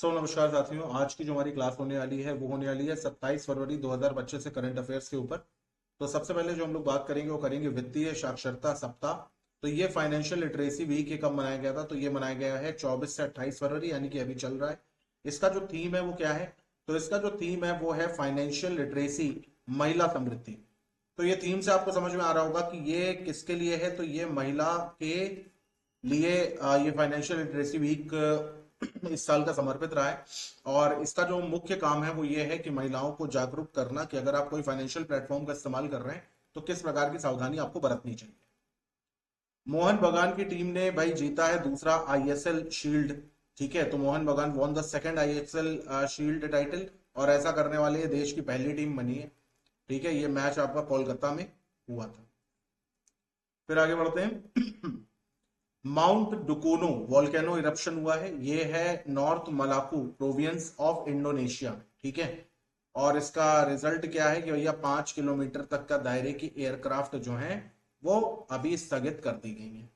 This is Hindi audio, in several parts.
नमस्कार साथियों। आज की जो हमारी क्लास होने वाली है वो होने वाली है 27 फरवरी 2025 से करंट अफेयर्स के ऊपर। तो सबसे पहले जो हम लोग बात करेंगे वो करेंगे वित्तीय साक्षरता सप्ताह। तो ये फाइनेंशियल लिटरेसी वीक ये कब मनाया गया था? तो ये मनाया गया है 24 से 28 फरवरी, यानी कि अभी चल रहा है। इसका जो थीम है वो क्या है? तो इसका जो थीम है वो है फाइनेंशियल लिटरेसी, महिला समृद्धि। तो ये थीम से आपको समझ में आ रहा होगा कि ये किसके लिए है। तो ये महिला के लिए ये फाइनेंशियल लिटरेसी वीक इस साल का समर्पित रहा है। और इसका जो मुख्य काम है वो ये है कि महिलाओं को जागरूक करना कि अगर आप कोई फाइनेंशियल प्लेटफॉर्म का इस्तेमाल कर रहे हैं तो किस प्रकार की सावधानी आपको बरतनी चाहिए। मोहन बगान की टीम ने भाई जीता है दूसरा आईएसएल शील्ड। ठीक है, तो मोहन बगान won the second ISL shield title, और ऐसा करने वाले देश की पहली टीम बनी है। ठीक है, ये मैच आपका कोलकाता में हुआ था। फिर आगे बढ़ते हैं। माउंट डुकोनो वॉल्केनो इरप्शन हुआ है। ये है नॉर्थ मलाकू प्रोविंस ऑफ इंडोनेशिया में। ठीक है, और इसका रिजल्ट क्या है कि भैया 5 किलोमीटर तक का दायरे की एयरक्राफ्ट जो है वो अभी स्थगित कर दी गई है।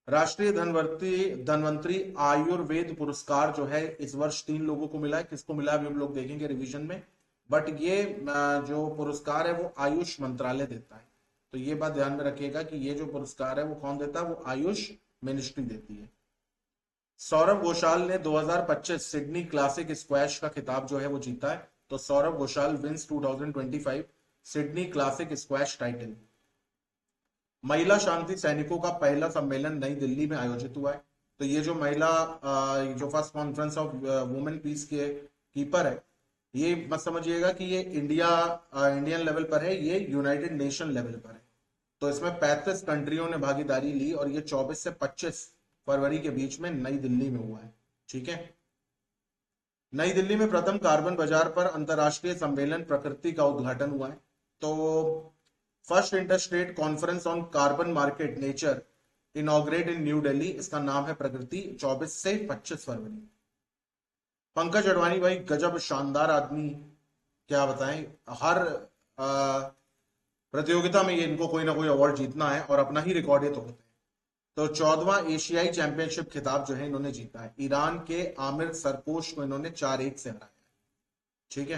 राष्ट्रीय धनवंतरी धनवंतरी आयुर्वेद पुरस्कार जो है इस वर्ष 3 लोगों को मिला है। किसको मिला है अभी हम लोग देखेंगे रिवीजन में। बट ये जो पुरस्कार है वो आयुष मंत्रालय देता है। तो ये बात ध्यान में रखिएगा कि ये जो पुरस्कार है वो कौन देता है? वो आयुष मिनिस्ट्री देती है। सौरभ घोषाल ने 2025 सिडनी क्लासिक स्क्वैश का खिताब जो है वो जीता है। तो Saurabh Ghosal wins 2025 Sydney Classic squash title. महिला शांति सैनिकों का पहला सम्मेलन नई दिल्ली में आयोजित हुआ है। तो ये जो महिला जो first conference of women peace के कीपर है, ये मत समझिएगा कि ये इंडियन लेवल पर है, ये यूनाइटेड नेशन लेवल पर है। तो इसमें 35 कंट्रियों ने भागीदारी ली और ये 24 से 25 फरवरी के बीच में नई दिल्ली में हुआ है। ठीक है, नई दिल्ली में प्रथम कार्बन बाजार पर अंतरराष्ट्रीय सम्मेलन प्रकृति का उद्घाटन हुआ है। तो first interstate conference on carbon market nature inaugurate in new Delhi, इसका नाम है प्रकृति, 24 से 25 फरवरी। पंकज अडवाणी भाई गजब शानदार आदमी, क्या बताएं। हर प्रतियोगिता में ये इनको कोई ना कोई अवार्ड जीतना है और अपना ही रिकॉर्ड ये तोड़ते हैं। तो 14वां एशियाई चैंपियनशिप खिताब जो है इन्होंने जीता है। ईरान के आमिर सरकोश को इन्होंने 4-1 से हराया। ठीक है,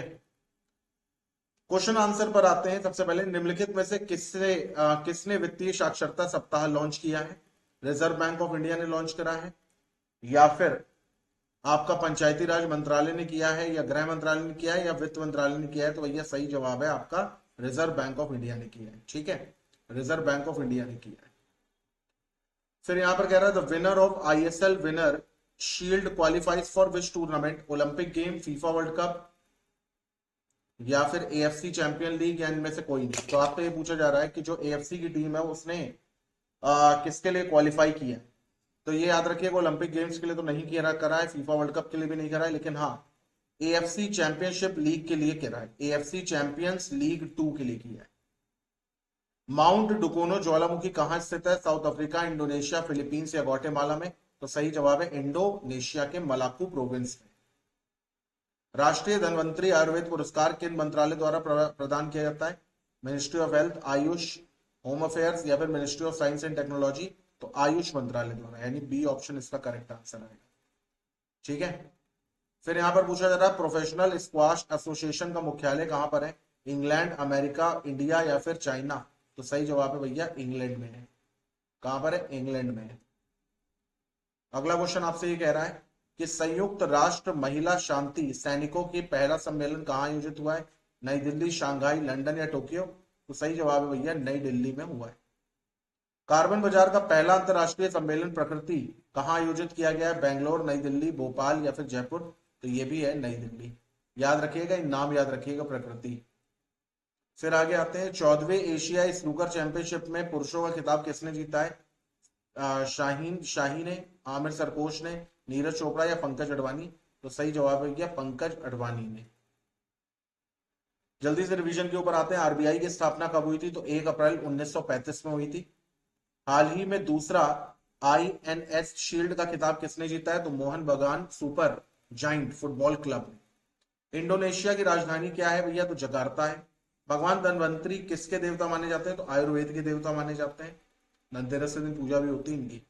क्वेश्चन आंसर पर आते हैं। सबसे पहले निम्नलिखित में से किसने वित्तीय साक्षरता सप्ताह लॉन्च किया है? रिजर्व बैंक ऑफ इंडिया ने लॉन्च करा है, या फिर आपका पंचायती राज मंत्रालय ने किया है, या गृह मंत्रालय ने किया है, या वित्त मंत्रालय ने किया है? तो भैया सही जवाब है आपका रिजर्व बैंक ऑफ इंडिया ने किया है। ठीक है, रिजर्व बैंक ऑफ इंडिया ने किया है। फिर यहां पर कह रहा है the winner of ISL winner shield qualifies for which tournament? Olympic game, FIFA world cup, या फिर एएफसी चैंपियन लीग, या इनमें से कोई नहीं। तो आपसे ये पूछा जा रहा है कि जो एएफसी की टीम है उसने किसके लिए क्वालिफाई किया। तो ये याद रखिएगा, ओलंपिक गेम्स के लिए तो नहीं किया करा है, फीफा वर्ल्ड कप के लिए भी नहीं करा है, लेकिन हाँ एएफसी चैंपियनशिप लीग के लिए करा है, एएफसी चैंपियंस लीग 2 के लिए किया है। माउंट डुकोनो ज्वालामुखी कहां स्थित है? साउथ अफ्रीका, इंडोनेशिया, फिलीपींस या ग्वाटेमाला में? तो सही जवाब है इंडोनेशिया के मलाकू प्रोविंस में। राष्ट्रीय धनवंतरी आयुर्वेद पुरस्कार किन मंत्रालय द्वारा प्रदान किया जाता है? Ministry of health, Ayush, home affairs, या फिर ministry of science and technology? तो आयुष मंत्रालय द्वारा, यानी बी ऑप्शन इसका करेक्ट आंसर आएगा। ठीक है, फिर यहां पर पूछा जा रहा है प्रोफेशनल स्क्वाश एसोसिएशन का मुख्यालय कहां पर है? इंग्लैंड, अमेरिका, इंडिया या फिर चाइना? तो सही जवाब है भैया इंग्लैंड में है। कहां पर है? इंग्लैंड में है। अगला क्वेश्चन आपसे ये कह रहा है कि संयुक्त राष्ट्र महिला शांति सैनिकों की पहला सम्मेलन कहां आयोजित हुआ है? नई दिल्ली, शांघाई, लंदन या टोक्यो? तो सही जवाब है भैया नई दिल्ली में हुआ है। कार्बन बाजार का पहला अंतरराष्ट्रीय सम्मेलन प्रकृति कहां आयोजित किया गया है? बेंगलोर, नई दिल्ली, भोपाल या फिर जयपुर? तो ये भी है नई दिल्ली। याद रखिएगा, नाम याद रखिएगा, प्रकृति। फिर आगे आते हैं, 14वें एशियाई स्नूकर चैंपियनशिप में पुरुषों का खिताब किसने जीता है? शाहीन शाही ने, आमिर सरकोश ने, नीरज चोपड़ा या पंकज अडवाणी? तो सही जवाब है क्या? पंकज अडवाणी ने। जल्दी से रिवीजन के ऊपर आते हैं। आरबीआई की स्थापना कब हुई थी? तो 1 अप्रैल 1935 में हुई थी। हाल ही में दूसरा आईएनएस शील्ड का खिताब किसने जीता है? तो मोहन बगान super giant football club. Indonesia की राजधानी क्या है भैया? तो जकार्ता है। भगवान धनवंतरी किसके देवता माने जाते हैं? तो आयुर्वेद के देवता माने जाते हैं। धनतेरस के दिन पूजा भी होती है इनकी।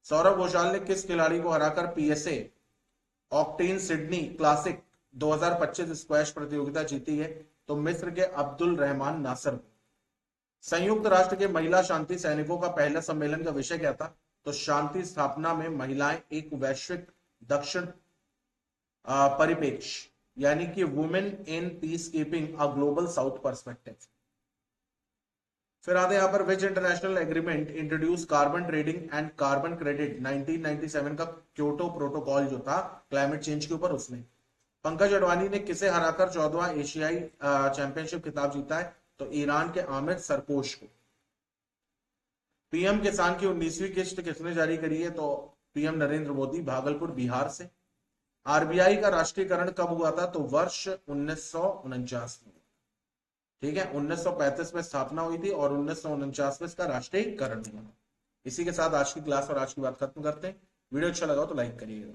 सौरभ घोषाल ने किस खिलाड़ी को हराकर PSA octane Sydney classic 2025 squash प्रतियोगिता जीती है? तो मिस्र के अब्दुल रहमान नासर। संयुक्त राष्ट्र के महिला शांति सैनिकों का पहला सम्मेलन का विषय क्या था? तो शांति स्थापना में महिलाएं एक वैश्विक दक्षिण परिप्रेक्ष्य, यानी कि women in peace keeping a global south perspective. फिर आते यहां पर विच international agreement introduce carbon trading and carbon credit 1997 का क्योटो प्रोटोकॉल जो था क्लाइमेट चेंज के ऊपर, उसने। पंकज अडवाणी ने किसे हराकर 14वां एशियाई चैंपियनशिप खिताब जीता है? तो ईरान के आमिर सरकोश को। पीएम किसान की 19वीं किस्त किसने जारी करी है? तो पीएम नरेंद्र मोदी, भागलपुर बिहार से। आरबीआई का राष्ट्रीयकरण कब हुआ था? तो वर्ष 1949 में। ठीक है, 1935 में स्थापना हुई थी और 1949 में इसका राष्ट्रीयकरण हुआ। इसी के साथ आज की क्लास और आज की बात खत्म करते हैं। वीडियो अच्छा लगा तो लाइक करिएगा।